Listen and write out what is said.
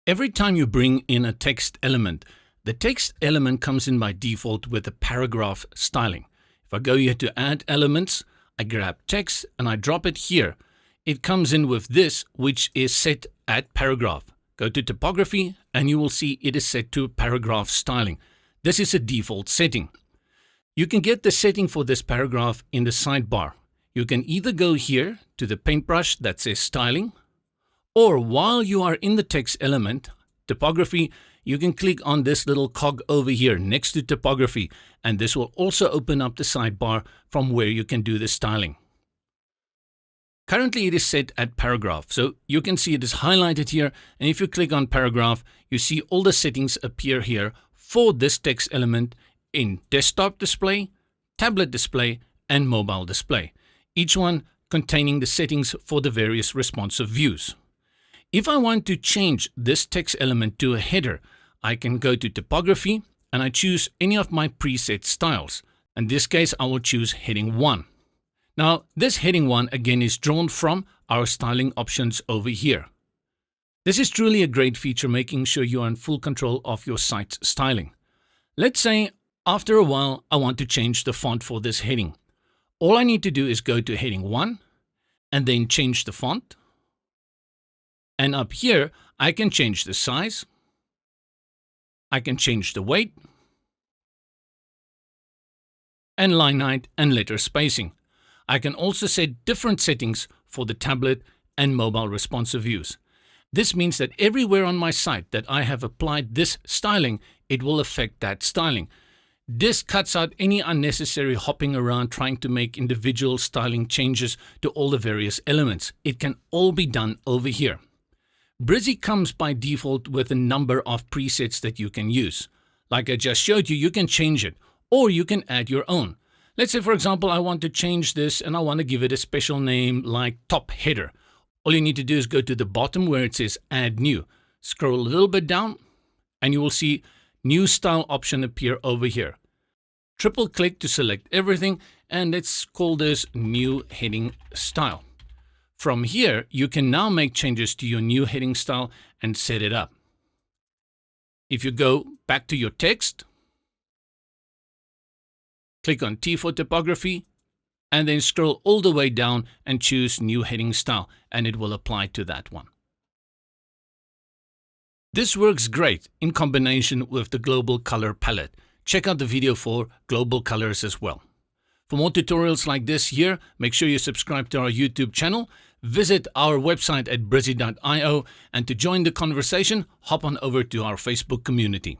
Every time you bring in a text element, the text element comes in by default with a paragraph styling. If I go here to add elements, I grab text and I drop it here. It comes in with this, which is set at paragraph. Go to typography and you will see it is set to paragraph styling. This is a default setting. You can get the setting for this paragraph in the sidebar. You can either go here to the paintbrush that says styling, or while you are in the text element, typography, you can click on this little cog over here next to typography, and this will also open up the sidebar from where you can do the styling. Currently it is set at paragraph, so you can see it is highlighted here, and if you click on paragraph, you see all the settings appear here for this text element in desktop display, tablet display, and mobile display, each one containing the settings for the various responsive views. If I want to change this text element to a header, I can go to typography and I choose any of my preset styles. In this case, I will choose heading 1. Now, this heading 1 again is drawn from our styling options over here. This is truly a great feature, making sure you are in full control of your site's styling. Let's say after a while, I want to change the font for this heading. All I need to do is go to heading 1 and then change the font. And up here, I can change the size. I can change the weight and line height and letter spacing. I can also set different settings for the tablet and mobile responsive views. This means that everywhere on my site that I have applied this styling, it will affect that styling. This cuts out any unnecessary hopping around trying to make individual styling changes to all the various elements. It can all be done over here. Brizy comes by default with a number of presets that you can use. Like I just showed you, you can change it, or you can add your own. Let's say, for example, I want to change this and I want to give it a special name like top header. All you need to do is go to the bottom where it says add new. Scroll a little bit down and you will see new style option appear over here. Triple click to select everything and let's call this new heading style. From here, you can now make changes to your new heading style and set it up. If you go back to your text, click on T for typography, and then scroll all the way down and choose new heading style, and it will apply to that one. This works great in combination with the global color palette. Check out the video for global colors as well. For more tutorials like this here, make sure you subscribe to our YouTube channel, visit our website at brizy.io, and to join the conversation, hop on over to our Facebook community.